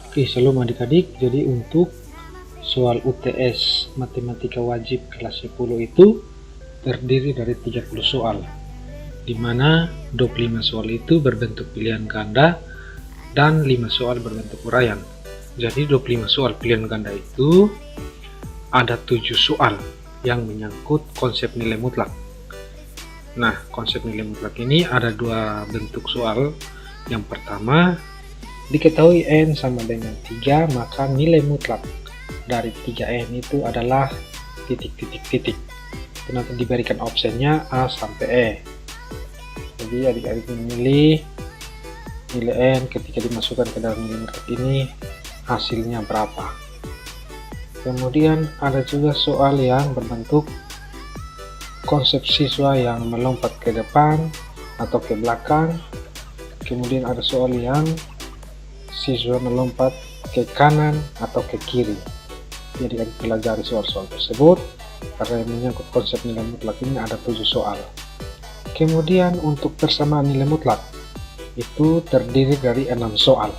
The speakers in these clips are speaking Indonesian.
Oke, shalom adik-adik. Jadi untuk soal UTS Matematika Wajib kelas 10 itu terdiri dari 30 soal, di mana 25 soal itu berbentuk pilihan ganda dan 5 soal berbentuk uraian. Jadi 25 soal pilihan ganda itu ada 7 soal yang menyangkut konsep nilai mutlak. Nah, konsep nilai mutlak ini ada dua bentuk soal. Yang pertama, diketahui N sama dengan 3, maka nilai mutlak dari 3N itu adalah titik-titik-titik. Itu nanti diberikan opsinya A sampai E. Jadi adik-adik memilih nilai N ketika dimasukkan ke dalam nilai mutlak ini hasilnya berapa. Kemudian ada juga soal yang berbentuk konsep siswa yang melompat ke depan atau ke belakang. Kemudian ada soal yang siswa melompat ke kanan atau ke kiri. Jadi kita pelajari soal-soal tersebut karena yang menyangkut konsep nilai mutlak ini ada 7 soal. Kemudian untuk persamaan nilai mutlak itu terdiri dari 6 soal.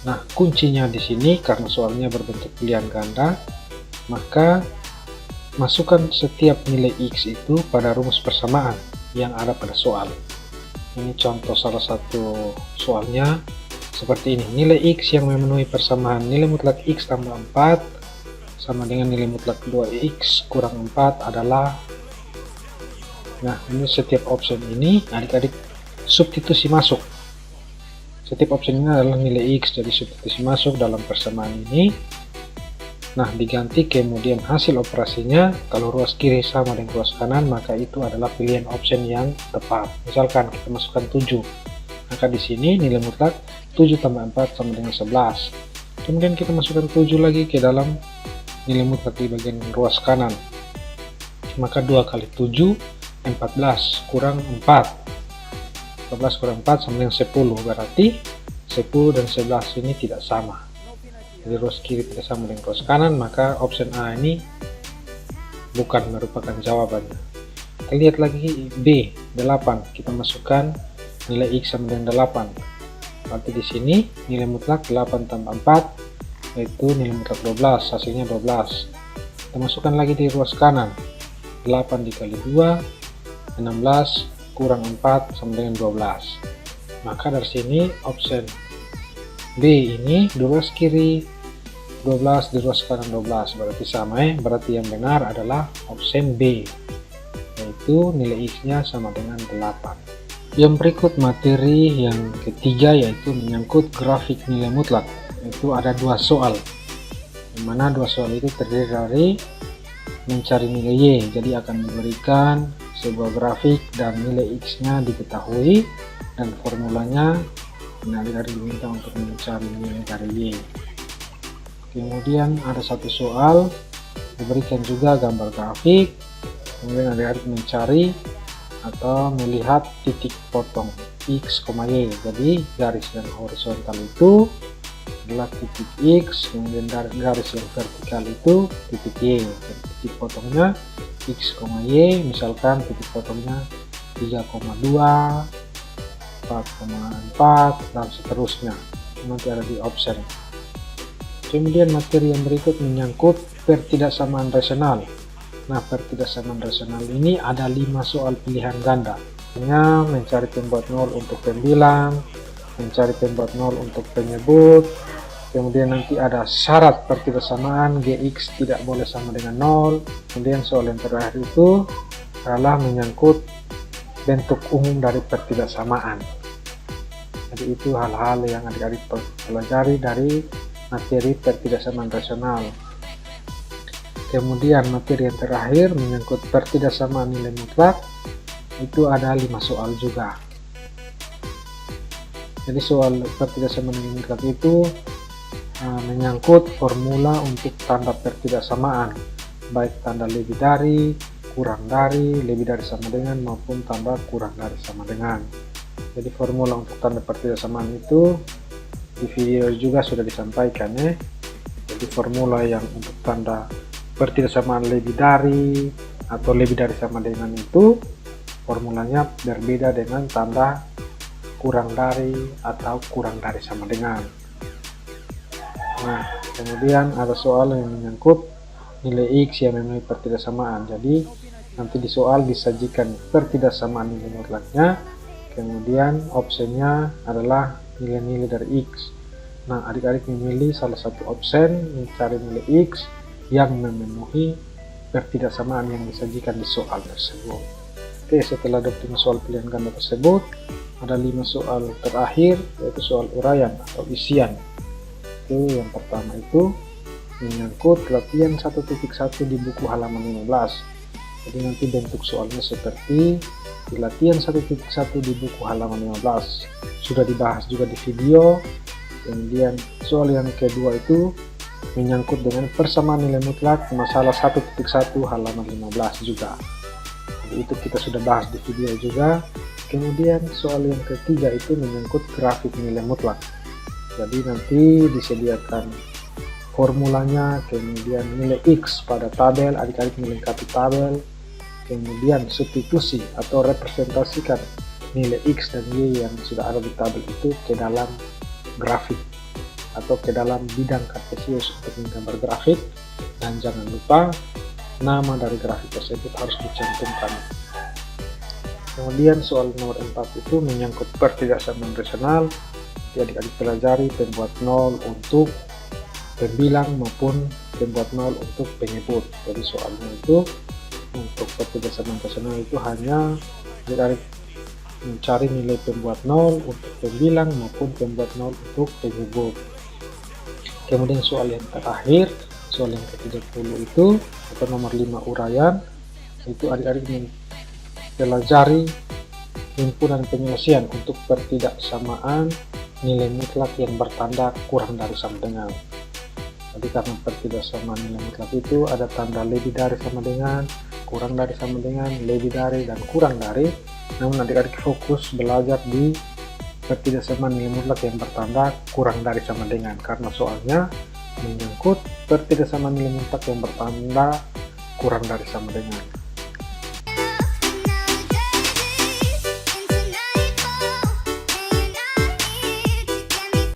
Nah, kuncinya di sini karena soalnya berbentuk pilihan ganda, maka masukkan setiap nilai X itu pada rumus persamaan yang ada pada soal. Ini contoh salah satu soalnya seperti ini. Nilai X yang memenuhi persamaan nilai mutlak X tambah 4 sama dengan nilai mutlak 2X kurang 4 adalah. Nah, ini setiap option ini adik-adik substitusi masuk. Setiap option ini adalah nilai X, jadi substitusi masuk dalam persamaan ini. Nah, diganti kemudian hasil operasinya, kalau ruas kiri sama dengan ruas kanan, maka itu adalah pilihan option yang tepat. Misalkan kita masukkan 7, maka di sini nilai mutlak 7 tambah 4 sama dengan 11. Kemudian kita masukkan 7 lagi ke dalam nilai mutlak di bagian ruas kanan. Maka 2 kali 7, 14 kurang 4. 14 kurang 4 sama dengan 10, berarti 10 dan 11 ini tidak sama. Jadi ruas kiri tidak sama dengan ruas kanan, maka option A ini bukan merupakan jawabannya. Kita lihat lagi B, 8. Kita masukkan nilai X sama dengan 8. Berarti di sini nilai mutlak 8 tambah 4 yaitu nilai mutlak 12, hasilnya 12. Kita masukkan lagi di ruas kanan. 8 dikali 2, 16 kurang 4 sama dengan 12. Maka dari sini option B ini di ruas kiri 12, di ruas kanan 12, berarti sama ya. Berarti yang benar adalah option B, yaitu nilai X nya sama dengan 8. Yang berikut materi yang ketiga yaitu menyangkut grafik nilai mutlak. Itu ada 2 soal, yang mana 2 soal itu terdiri dari mencari nilai Y. Jadi akan diberikan sebuah grafik dan nilai X nya diketahui dan formulanya adik-adik diminta untuk mencari nilai dari Y. Kemudian ada satu soal diberikan juga gambar grafik, kemudian adik-adik mencari atau melihat titik potong X, Y. Jadi garis yang horizontal itu adalah titik X, kemudian garis yang vertikal itu titik Y. Jadi titik potongnya X, Y, misalkan titik potongnya 3,2, 4,4 dan seterusnya. Nanti ada di option. Kemudian materi yang berikut menyangkut pertidaksamaan rasional. Nah, pertidaksamaan rasional ini ada 5 soal pilihan ganda. Mencari pembuat 0 untuk pembilang, mencari pembuat 0 untuk penyebut. Kemudian nanti ada syarat pertidaksamaan Gx tidak boleh sama dengan 0. Kemudian soal yang terakhir itu adalah menyangkut bentuk umum dari pertidaksamaan. Jadi itu hal-hal yang adik-adik pelajari dari materi pertidaksamaan rasional. Kemudian materi yang terakhir menyangkut pertidaksamaan nilai mutlak, itu ada 5 soal juga. Jadi soal pertidaksamaan nilai mutlak itu menyangkut formula untuk tanda pertidaksamaan, baik tanda lebih dari, kurang dari, lebih dari sama dengan maupun tanda kurang dari sama dengan. Jadi formula untuk tanda pertidaksamaan itu di video juga sudah disampaikan ya. Jadi formula yang untuk tanda pertidaksamaan lebih dari atau lebih dari sama dengan itu formulanya berbeda dengan tanda kurang dari, atau kurang dari sama dengan. Nah, kemudian ada soal yang menyangkut nilai X yang memiliki pertidaksamaan. Jadi nanti di soal disajikan pertidaksamaan nilai mutlaknya, kemudian opsinya adalah nilai-nilai dari X. Nah, adik-adik memilih salah satu opsi mencari nilai X yang memenuhi pertidaksamaan yang disajikan di soal tersebut. Oke, setelah 25 soal pilihan ganda tersebut, ada 5 soal terakhir, yaitu soal uraian atau isian. Itu yang pertama itu menyangkut latihan 1.1 di buku halaman 15. Jadi nanti bentuk soalnya seperti di latihan 1.1 di buku halaman 15. Sudah dibahas juga di video. Kemudian soal yang kedua itu menyangkut dengan persamaan nilai mutlak masalah 1.1 halaman 15 juga. Jadi itu kita sudah bahas di video juga. Kemudian soal yang ketiga itu menyangkut grafik nilai mutlak. Jadi nanti disediakan formulanya, kemudian nilai X pada tabel, adik-adik melengkapi tabel, kemudian substitusi atau representasikan nilai X dan Y yang sudah ada di tabel itu ke dalam grafik atau ke dalam bidang kartesius untuk menggambar grafik, dan jangan lupa nama dari grafik tersebut harus dicantumkan. Kemudian soal nomor 4 itu menyangkut pertidaksamaan rasional. Jadi adik-adik pelajari pembuat nol untuk pembilang maupun pembuat nol untuk penyebut. Jadi soalnya itu untuk pertidaksamaan rasional itu hanya adik-adik mencari nilai pembuat nol untuk pembilang maupun pembuat nol untuk penyebut. Kemudian soal yang terakhir, soal yang ke-30 itu atau nomor 5 uraian, itu adik-adik mempelajari himpunan penyelesaian untuk pertidaksamaan nilai mutlak yang bertanda kurang dari sama dengan. Jadi karena pertidaksamaan nilai mutlak itu ada tanda lebih dari sama dengan, kurang dari sama dengan, lebih dari, dan kurang dari. Namun adik-adik fokus belajar di pertidaksamaan nilai mutlak yang bertanda kurang dari sama dengan, karena soalnya menyangkut pertidaksamaan nilai mutlak yang bertanda kurang dari sama dengan.